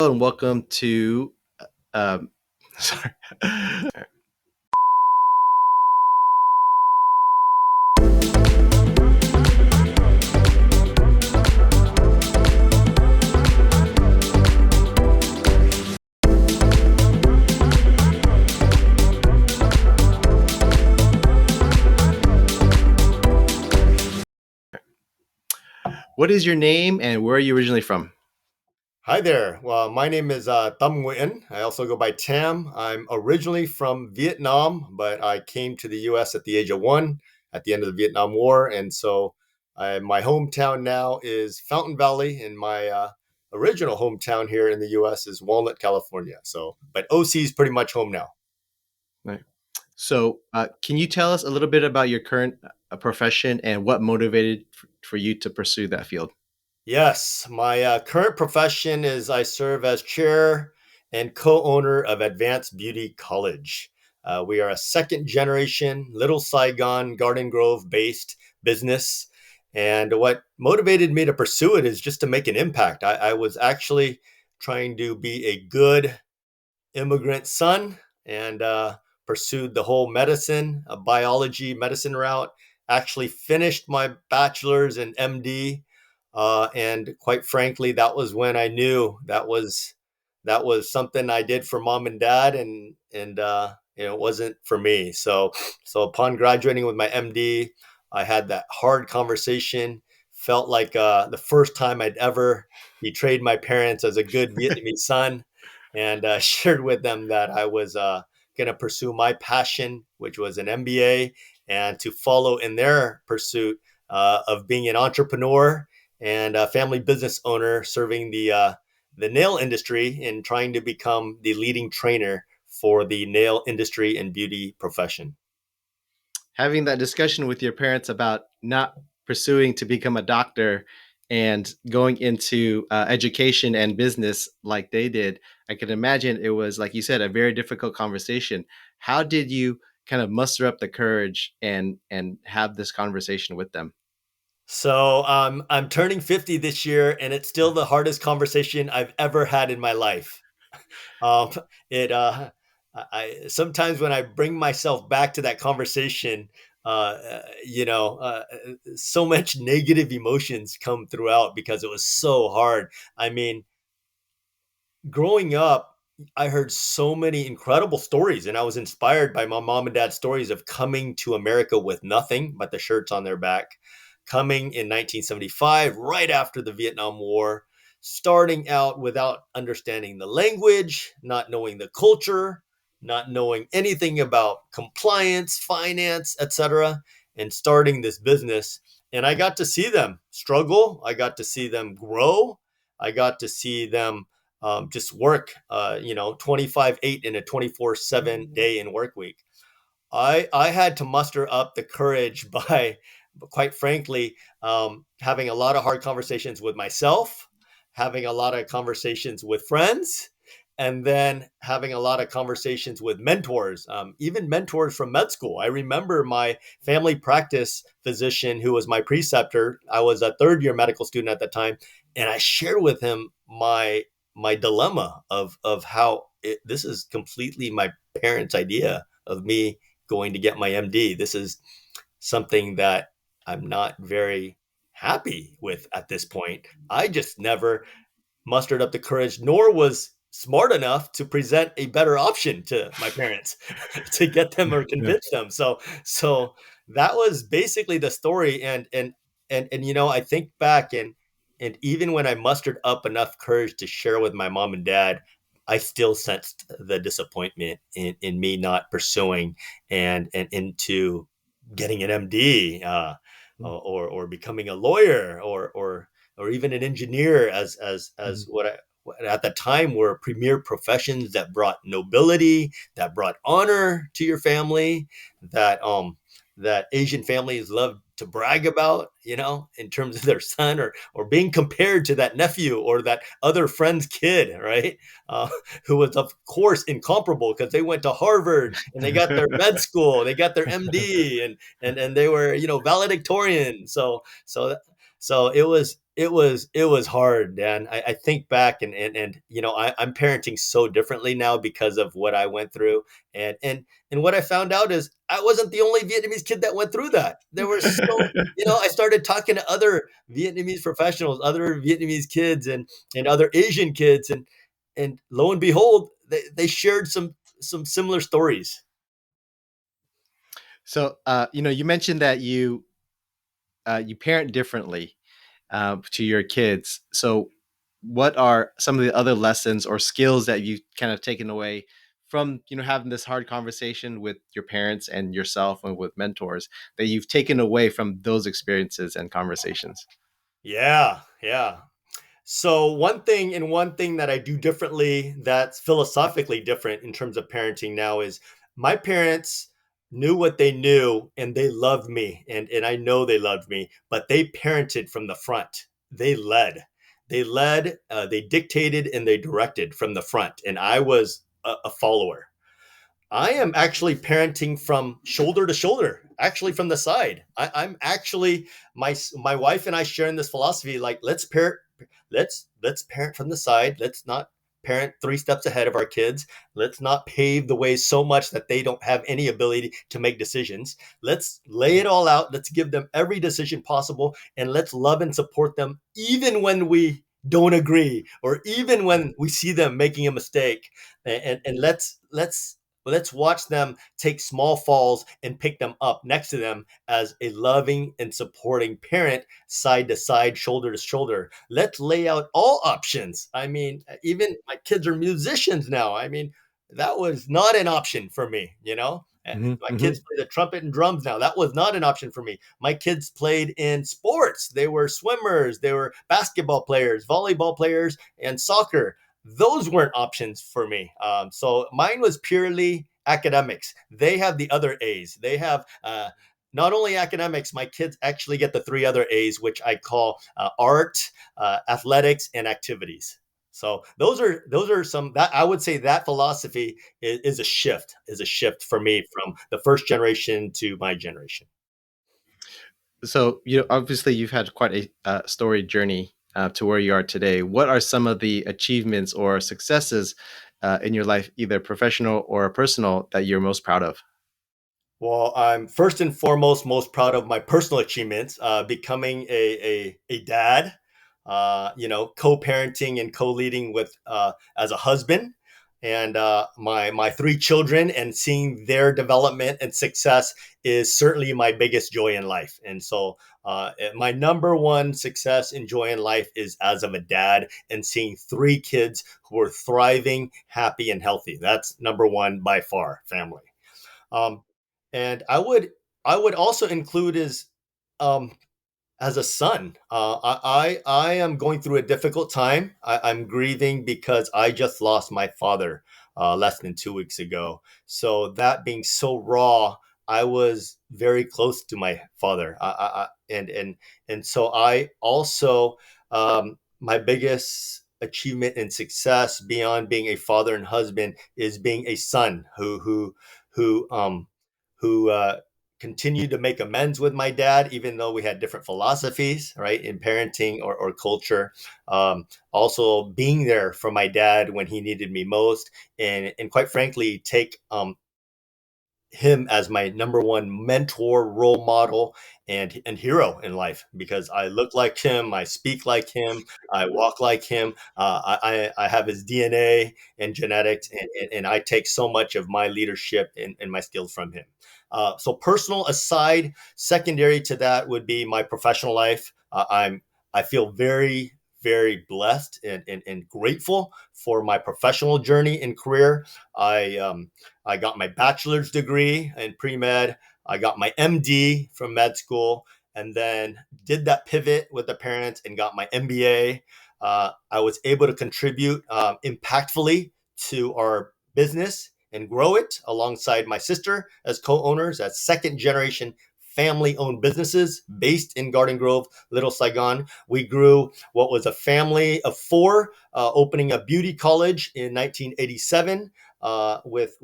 Hello and welcome to. Um, sorry. What is your name and where are you originally from? Hi there. Well, my name is TAM Nguyen. I also go by Tam. I'm originally from Vietnam, but I came to the US at the age of one at the end of the Vietnam War. And so my hometown now is Fountain Valley, and my original hometown here in the US is Walnut, California. But OC is pretty much home now. Right. Can you tell us a little bit about your current profession and what motivated for you to pursue that field? Yes, my current profession is I serve as chair and co owner of Advanced Beauty College. We are a second generation Little Saigon Garden Grove based business. And what motivated me to pursue it is just to make an impact. I was actually trying to be a good immigrant son and pursued the whole medicine, biology, medicine route. Actually finished my bachelor's and MD, and quite frankly, that was when I knew that was something I did for mom and dad, and it wasn't for me. So upon graduating with my MD, I had that hard conversation. Felt like the first time I'd ever betrayed my parents as a good Vietnamese son, and shared with them that I was going to pursue my passion, which was an MBA, and to follow in their pursuit of being an entrepreneur and a family business owner, serving the nail industry and trying to become the leading trainer for the nail industry and beauty profession. Having that discussion with your parents about not pursuing to become a doctor and going into education and business like they did, I can imagine it was, like you said, a very difficult conversation. How did you kind of muster up the courage and have this conversation with them? So I'm turning 50 this year, and it's still the hardest conversation I've ever had in my life. Um, it sometimes when I bring myself back to that conversation, so much negative emotions come throughout because it was so hard. I mean, growing up, I heard so many incredible stories, and I was inspired by my mom and dad's stories of coming to America with nothing but the shirts on their back, coming in 1975, right after the Vietnam War, starting out without understanding the language, not knowing the culture, not knowing anything about compliance, finance, etc., and starting this business. And I got to see them struggle. I got to see them grow. I got to see them just work, 25/8 in a 24/7 day and work week. I had to muster up the courage by, quite frankly, having a lot of hard conversations with myself, having a lot of conversations with friends, and then having a lot of conversations with mentors, even mentors from med school. I remember my family practice physician, who was my preceptor. I was a third year medical student at the time, and I shared with him my dilemma of how this is completely my parents' idea of me going to get my MD. This is something that I'm not very happy with at this point. I just never mustered up the courage, nor was smart enough to present a better option to my parents to get them or Yeah. convince them. So that was basically the story. And I think back, and even when I mustered up enough courage to share with my mom and dad, I still sensed the disappointment in me not pursuing and into getting an MD, or becoming a lawyer, or even an engineer, as Mhm. what at the time were premier professions that brought nobility, that brought honor to your family, that Asian families love to brag about, in terms of their son, or being compared to that nephew or that other friend's kid, right? Uh, who was, of course, incomparable because they went to Harvard and they got their med school, they got their MD, and they were valedictorian. So it was it was hard, Dan. I think back, and I'm parenting so differently now because of what I went through, and what I found out is I wasn't the only Vietnamese kid that went through that. There were so I started talking to other Vietnamese professionals, other Vietnamese kids, and other Asian kids, and lo and behold, they shared some similar stories. So, you mentioned that you parent differently to your kids. So, what are some of the other lessons or skills that you've kind of taken away from having this hard conversation with your parents and yourself and with mentors that you've taken away from those experiences and conversations? Yeah, yeah. So one thing that I do differently that's philosophically different in terms of parenting now is my parents knew what they knew and they loved me and I know they loved me, but they parented from the front. They led. They dictated and they directed from the front and I was a follower. I am actually parenting from shoulder to shoulder, actually from the side. I'm actually my wife and I sharing this philosophy like let's parent from the side. Let's not parent three steps ahead of our kids. Let's not pave the way so much that they don't have any ability to make decisions. Let's lay it all out. Let's give them every decision possible and let's love and support them even when we don't agree or even when we see them making a mistake and let's watch them take small falls and pick them up next to them as a loving and supporting parent, side to side, shoulder to shoulder. Let's lay out all options. I mean, even my kids are musicians now. I mean, that was not an option for me, you know? Hmm. My Hmm. kids play the trumpet and drums now. That was not an option for me. My kids played in sports. They were swimmers, they were basketball players, volleyball players, and soccer. Those weren't options for me. So mine was purely academics. They have the other A's. They have not only academics, my kids actually get the three other A's, which I call art, athletics, and activities. So those are some that I would say that philosophy is a shift for me from the first generation to my generation. So, obviously, you've had quite a storied journey to where you are today. What are some of the achievements or successes in your life, either professional or personal, that you're most proud of? Well, I'm first and foremost most proud of my personal achievements, becoming a dad, co-parenting and co-leading with as a husband, and my three children, and seeing their development and success is certainly my biggest joy in life. And so, my number one success and joy in life is as of a dad and seeing three kids who are thriving, happy, and healthy. That's number one by far, family. Um, and I would also include um, as a son. I am going through a difficult time. I'm grieving because I just lost my father less than 2 weeks ago. So that being so raw, I was very close to my father, and so I also my biggest achievement and success beyond being a father and husband is being a son who continued to make amends with my dad, even though we had different philosophies, right, in parenting or culture. Also, being there for my dad when he needed me most, and quite frankly, take him as my number one mentor, role model, and hero in life because I look like him, I speak like him, I walk like him. I have his DNA and genetics, and I take so much of my leadership and my skills from him. So personal aside, secondary to that would be my professional life. I feel very blessed and grateful for my professional journey and career. I got my bachelor's degree in pre med. I got my MD from med school, and then did that pivot with the parents and got my MBA. I was able to contribute impactfully to our business and grow it alongside my sister as co-owners, as second generation family owned businesses based in Garden Grove, Little Saigon. We grew what was a family of four, opening a beauty college in 1987, with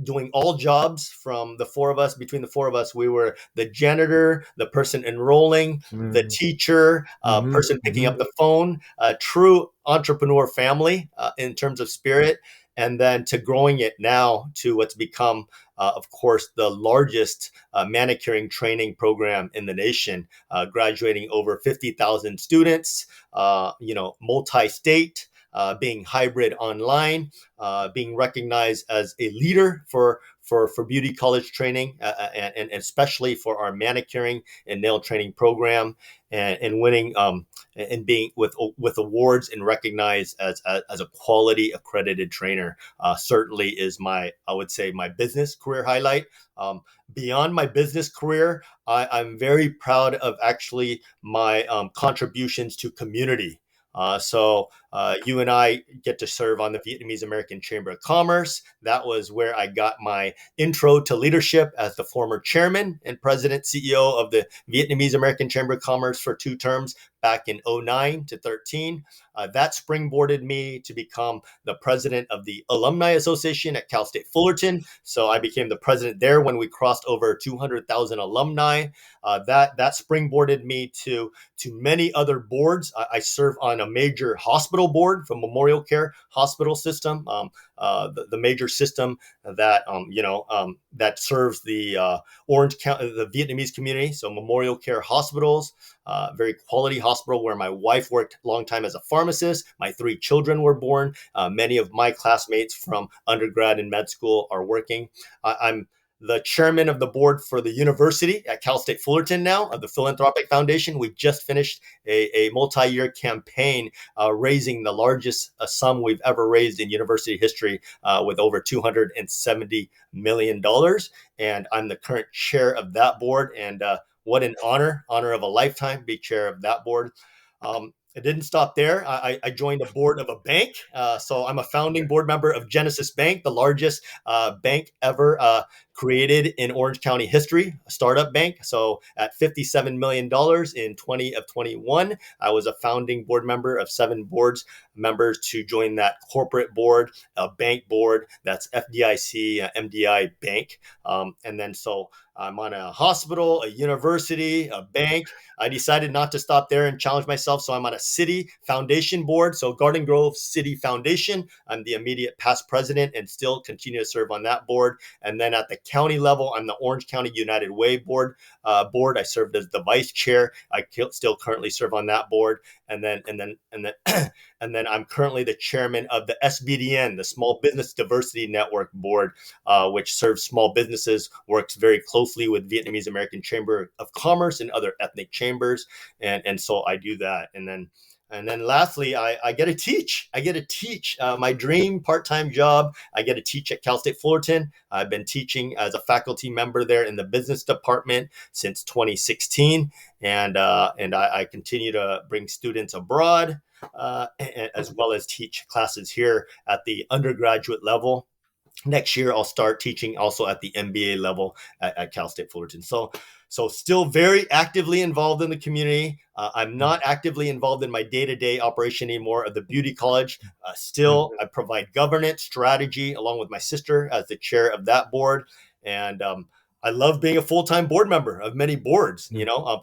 doing all jobs from the four of us. Between the four of us, we were the janitor, the person enrolling, the Mm. teacher, Mhm, person picking mhm. up the phone. A true entrepreneur family in terms of spirit, and then to growing it now to what's become, of course, the largest manicuring training program in the nation, graduating over 50,000 students, multi-state, being hybrid online, being recognized as a leader for beauty college training, and especially for our manicuring and nail training program, and winning, and being with awards and recognized as a quality accredited trainer, certainly is my, I would say, my business career highlight. Beyond my business career, I'm very proud of actually my contributions to community. You and I get to serve on the Vietnamese American Chamber of Commerce. That was where I got my intro to leadership as the former chairman and president CEO of the Vietnamese American Chamber of Commerce for 2 terms back in '09 to '13. That springboarded me to become the president of the Alumni Association at Cal State Fullerton. So I became the president there when we crossed over 200,000 alumni. That springboarded me to many other boards. I serve on a major hospital board for Memorial Care Hospital System, the major system that that serves the Orange County, the Vietnamese community. So Memorial Care Hospitals, very quality hospital where my wife worked a long time as a pharmacist. My 3 children were born. Many of my classmates from undergrad and med school are working. I'm the chairman of the board for the university at Cal State Fullerton now, of the Philanthropic Foundation. We just finished a multi-year campaign raising the largest sum we've ever raised in university history, with over $270 million. And I'm the current chair of that board. And what an honor of a lifetime, be chair of that board. It didn't stop there. I joined the board of a bank. So I'm a founding board member of Genesis Bank, the largest bank ever created in Orange County history, a startup bank. So at $57 million in 20 of 21, I was a founding board member of 7 boards members to join that corporate board, a bank board that's FDIC, MDI bank. And then so I'm on a hospital, a university, a bank. I decided not to stop there and challenge myself. So I'm on a city foundation board. So Garden Grove City Foundation, I'm the immediate past president and still continue to serve on that board. And then at the county level, I'm the Orange County United Way board. I served as the vice chair. I still currently serve on that board. And then and then I'm currently the chairman of the SBDN, the Small Business Diversity Network board, which serves small businesses, works very closely with Vietnamese American Chamber of Commerce and other ethnic chambers. And so I do that. And then lastly, I get to teach. I get to teach, my dream part-time job. I get to teach at Cal State Fullerton. I've been teaching as a faculty member there in the business department since 2016, and I continue to bring students abroad, as well as teach classes here at the undergraduate level. Next year I'll start teaching also at the MBA level at Cal State Fullerton. So still very actively involved in the community. I'm not actively involved in my day-to-day operation anymore of the beauty college. Still, I provide governance strategy along with my sister as the chair of that board. And I love being a full-time board member of many boards,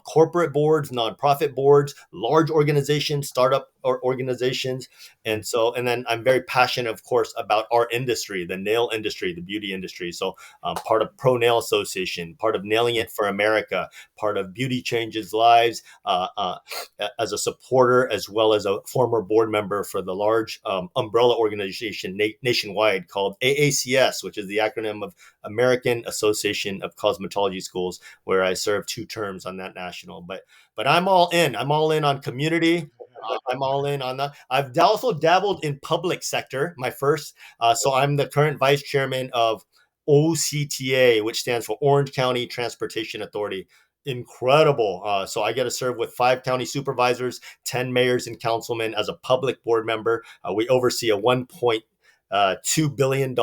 corporate boards, nonprofit boards, large organizations, startup organizations. And then I'm very passionate, of course, about our industry, the nail industry, the beauty industry. So part of Pro Nail Association, part of Nailing It for America, part of Beauty Changes Lives, as a supporter, as well as a former board member for the large umbrella organization nationwide called AACS, which is the acronym of American Association of Cosmetology Schools, where I served 2 terms on that national. But I'm all in. I'm all in on community. I'm all in on that. I've also dabbled in public sector. My first, so I'm the current vice chairman of OCTA, which stands for Orange County Transportation Authority. Incredible. So I get to serve with 5 county supervisors, 10 mayors and councilmen as a public board member. We oversee a $2 billion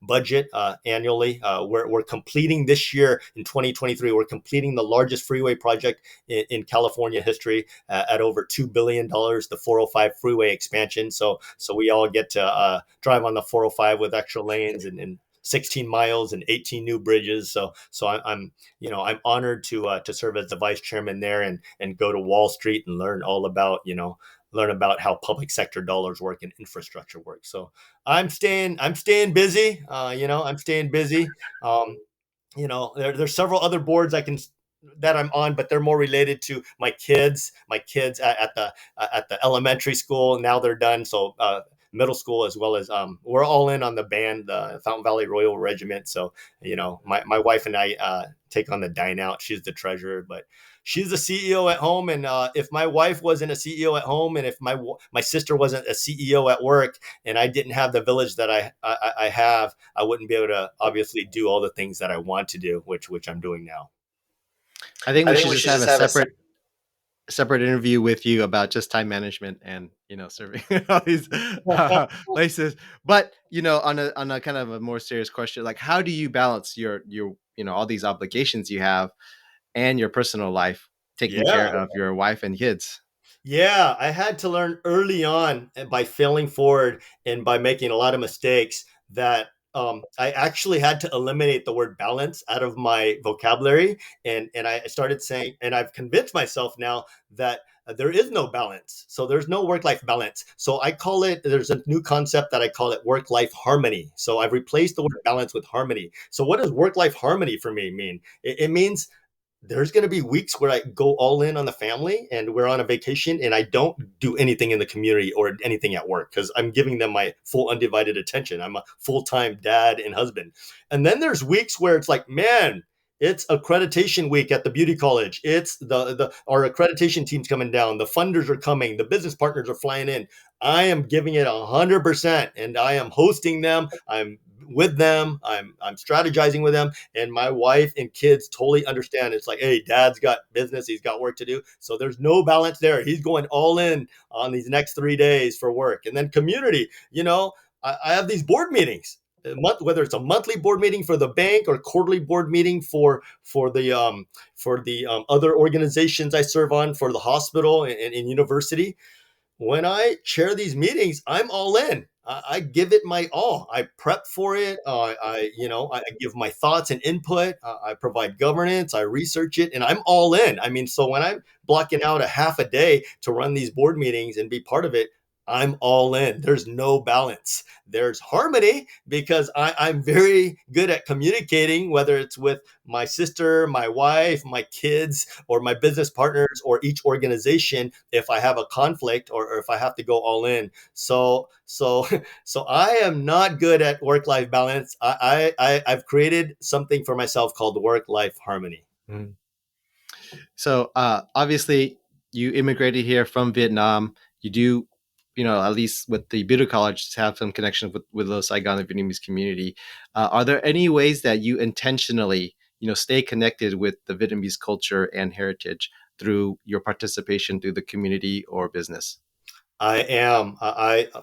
budget annually. We're completing this year in 2023. We're completing the largest freeway project in California history at over $2 billion, the 405 freeway expansion. So we all get to drive on the 405 with extra lanes and 16 miles and 18 new bridges. So I'm I'm honored to serve as the vice chairman there and go to Wall Street and learn all about learn about how public sector dollars work and infrastructure works. So I'm staying busy. I'm staying busy. Um, there's several other boards that I'm on, but they're more related to my kids at the elementary school. Now they're done. So middle school, as well as we're all in on the band, the Fountain Valley Royal Regiment. So my wife and I take on the dine out. She's the treasurer, but she's the CEO at home. And if my wife wasn't a CEO at home, and if my sister wasn't a CEO at work, and I didn't have the village that I have, I wouldn't be able to obviously do all the things that I want to do, which I'm doing now. I think I we think should we just should have just a have a separate interview with you about just time management and serving all these places. But on a kind of a more serious question, like how do you balance your all these obligations you have and your personal life, taking care yeah. of your wife and kids? Yeah, I had to learn early on by failing forward and by making a lot of mistakes that I actually had to eliminate the word balance out of my vocabulary. And I started saying, and I've convinced myself now that there is no balance. So there's no work life balance. So there's a new concept that I call it work life harmony. So I've replaced the word balance with harmony. So what does work life harmony for me mean? It means there's going to be weeks where I go all in on the family and we're on a vacation and I don't do anything in the community or anything at work because I'm giving them my full undivided attention. I'm a full-time dad and husband. And then there's weeks where it's like, man, it's accreditation week at the beauty college. It's the our accreditation team's coming down. The funders are coming. The business partners are flying in. I am giving it 100% and I am hosting them. I'm with them. I'm strategizing with them, and my wife and kids totally understand. It's like, hey, dad's got business, he's got work to do. So there's no balance there. He's going all in on these next 3 days for work. And then community, I have these board meetings. Whether it's a monthly board meeting for the bank or quarterly board meeting for the other organizations I serve on, for the hospital and university, when I chair these meetings, I'm all in. I give it my all. I prep for it. I give my thoughts and input. I provide governance. I research it, and I'm all in. I mean, so when I'm blocking out a half a day to run these board meetings and be part of it, I'm all in. There's no balance. There's harmony because I'm very good at communicating, whether it's with my sister, my wife, my kids, or my business partners, or each organization. If I have a conflict or if I have to go all in, so I am not good at work life balance. I've created something for myself called work life harmony. Mhm. So obviously, you immigrated here from Vietnam. You do, at least with the beauty college, have some connection with the Saigon and Vietnamese community. Are there any ways that you intentionally, stay connected with the Vietnamese culture and heritage through your participation through the community or business? I am.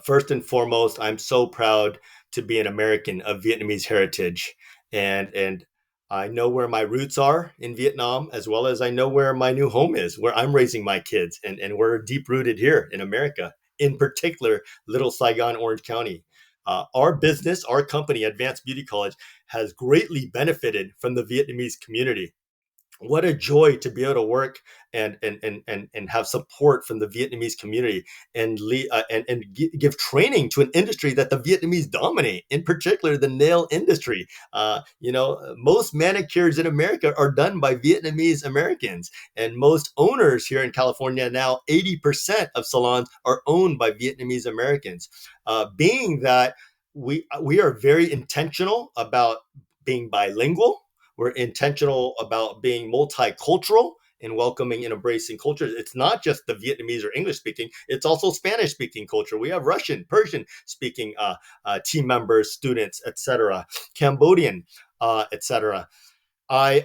First and foremost, I'm so proud to be an American of Vietnamese heritage, and I know where my roots are in Vietnam, as well as I know where my new home is, where I'm raising my kids, and we're deep rooted here in America, in particular, Little Saigon, Orange County. Our business, our company, Advanced Beauty College, has greatly benefited from the Vietnamese community. What a joy to be able to work and have support from the Vietnamese community and give training to an industry that the Vietnamese dominate, in particular the nail industry. Most manicures in America are done by Vietnamese Americans, and most owners here in California now, 80% of salons are owned by Vietnamese Americans. Being that we are very intentional about being bilingual, we're intentional about being multicultural and welcoming and embracing cultures. It's not just the Vietnamese or English speaking, it's also Spanish speaking culture. We have Russian, Persian speaking team members, students, etc., Cambodian, etc. I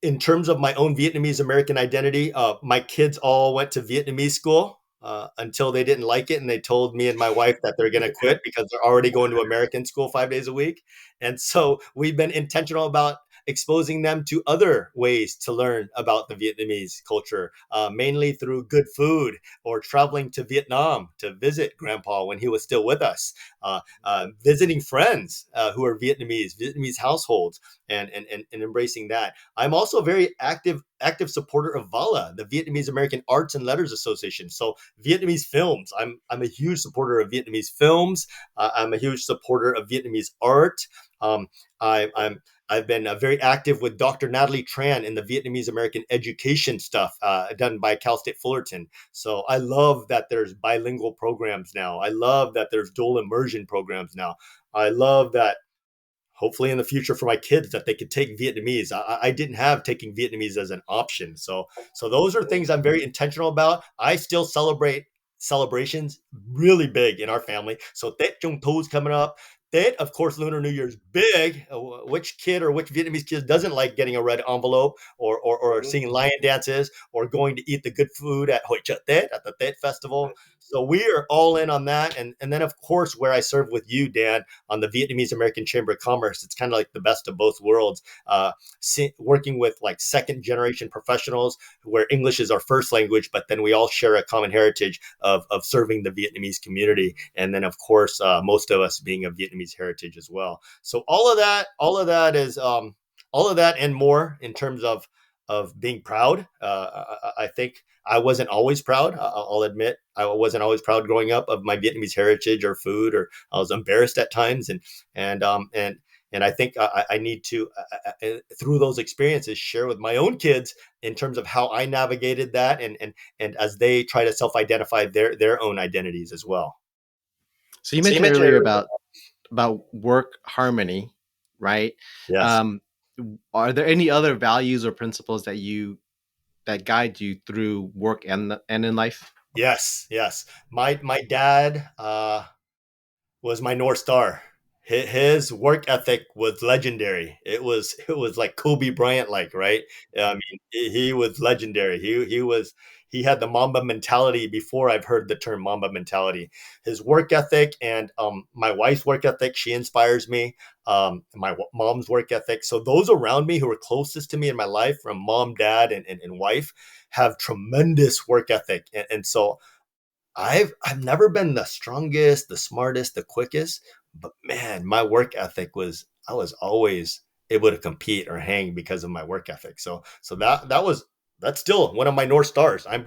In terms of my own Vietnamese American identity, my kids all went to Vietnamese school. until they didn't like it and they told me and my wife that they're going to quit because they're already going to American school 5 days a week. And so we've been intentional about exposing them to other ways to learn about the Vietnamese culture, mainly through good food or traveling to Vietnam to visit grandpa when he was still with us, visiting friends who are Vietnamese households, and embracing that. I'm also a very active supporter of VALA, the Vietnamese American Arts and Letters Association. So Vietnamese films. I'm a huge supporter of Vietnamese films. I'm a huge supporter of Vietnamese art. Um, I've been very active with Dr. Natalie Tran in the Vietnamese American education stuff done by Cal State Fullerton. So I love that there's bilingual programs now. I love that there's dual immersion programs now. I love that hopefully in the future for my kids that they could take Vietnamese. I didn't have taking Vietnamese as an option. So those are things I'm very intentional about. I still celebrate celebrations really big in our family. So Tết Trung Thu is coming up. Tết, of course, Lunar New Year's big. Which kid or which Vietnamese kid doesn't like getting a red envelope or singing lion dances or going to eat the good food at Hội Chợ Tết at the Tết festival? So we are all in on that. And then, of course, where I serve with you, Dan, on the Vietnamese American Chamber of Commerce. It's kind of like the best of both worlds. Working with like second generation professionals where English is our first language, but then we all share a common heritage of serving the Vietnamese community. And then, of course, most of us being of Vietnamese heritage as well. So all of that is all of that and more in terms of being proud. I think I wasn't always proud. I'll admit I wasn't always proud growing up of my Vietnamese heritage or food, or I was embarrassed at times. And and I think I need to through those experiences share with my own kids in terms of how I navigated that, and as they try to self-identify their own identities as well. So you So you mentioned mentioned earlier earlier. about work harmony, right? Yes. Um, are there any other values or principles that guide you through work and in life? Yes. Yes. My dad was my North Star. His work ethic was legendary. It was like Kobe Bryant, like, right. I mean, he was legendary. He had the Mamba mentality before I've heard the term Mamba mentality. His work ethic and my wife's work ethic, she inspires me. My mom's work ethic. So those around me who are closest to me in my life, from mom, dad, and wife, have tremendous work ethic, and so I've never been the strongest, the smartest, the quickest, but man, my work ethic was I was always able to compete or hang because of my work ethic. So that's still one of my North Stars. I'm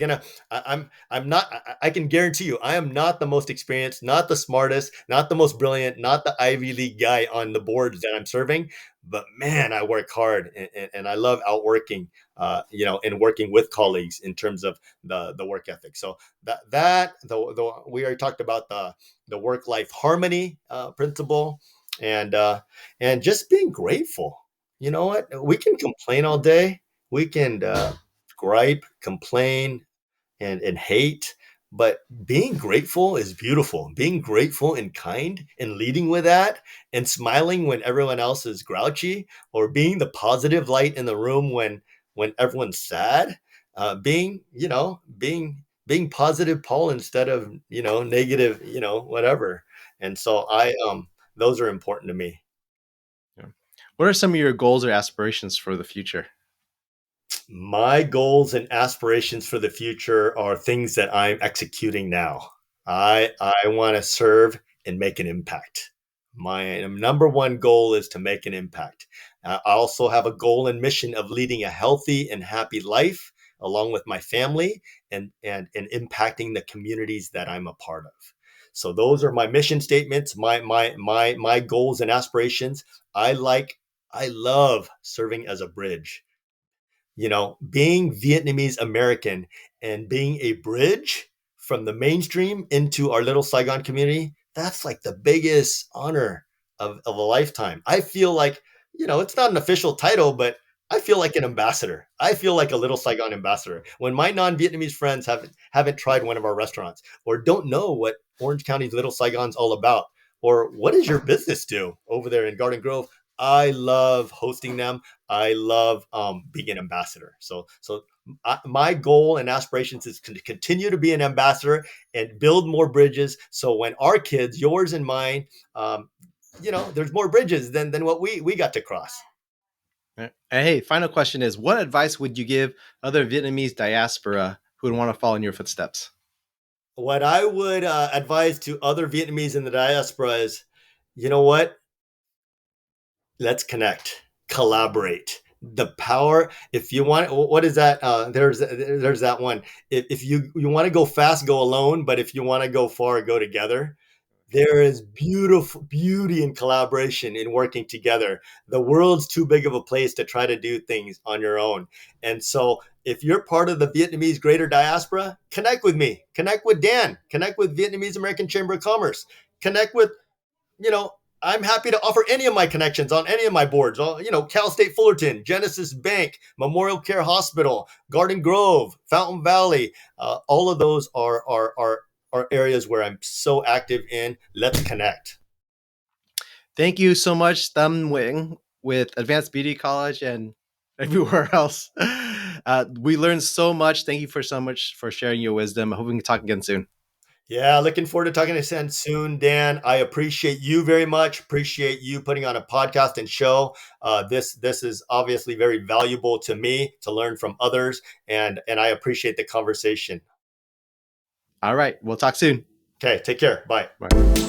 not I can guarantee you I am not the most experienced, not the smartest, not the most brilliant, not the Ivy League guy on the boards that I'm serving, but man, I work hard, and I love outworking and working with colleagues in terms of the work ethic. So we already talked about the work life harmony principle, and and just being grateful. You know what? We can complain all day. We can gripe, complain, and hate. But being grateful is beautiful. Being grateful and kind and leading with that and smiling when everyone else is grouchy, or being the positive light in the room when everyone's sad. Being positive Paul instead of negative, whatever. And so I those are important to me. Yeah. What are some of your goals or aspirations for the future? My goals and aspirations for the future are things that I'm executing now. I want to serve and make an impact. My number one goal is to make an impact. I also have a goal and mission of leading a healthy and happy life along with my family, and impacting the communities that I'm a part of. So those are my mission statements, my goals and aspirations. I love serving as a bridge, being Vietnamese American and being a bridge from the mainstream into our little Saigon community. That's like the biggest honor of a lifetime. I feel like, it's not an official title, but I feel like an ambassador. I feel like a little Saigon ambassador. When my non-Vietnamese friends haven't tried one of our restaurants, or don't know what Orange County's Little Saigon's all about, or what does your business do over there in Garden Grove, I love hosting them. I love being an ambassador. My goal and aspirations is to continue to be an ambassador and build more bridges. So when our kids, yours and mine, um, there's more bridges than what we got to cross. And hey, final question is, what advice would you give other Vietnamese diaspora who would want to follow in your footsteps? What I would advise to other Vietnamese in the diaspora is, you know what? Let's connect, collaborate. The power. If you want, what is that? There's that one. If you want to go fast, go alone. But if you want to go far, go together. There is beautiful beauty in collaboration in working together. The world's too big of a place to try to do things on your own. And so if you're part of the Vietnamese greater diaspora, connect with me, connect with Dan, connect with Vietnamese American Chamber of Commerce, connect with, you know, I'm happy to offer any of my connections on any of my boards. Cal State Fullerton, Genesis Bank, Memorial Care Hospital, Garden Grove, Fountain Valley. All of those are areas where I'm so active in. Let's connect. Thank you so much, Tam Nguyen, with Advanced Beauty College and everywhere else. We learned so much. Thank you for so much for sharing your wisdom. I hope we can talk again soon. Yeah, looking forward to talking to you soon, Dan. I appreciate you very much. Appreciate you putting on a podcast and show. This is obviously very valuable to me to learn from others, and I appreciate the conversation. All right, we'll talk soon. Okay, take care. Bye. Bye.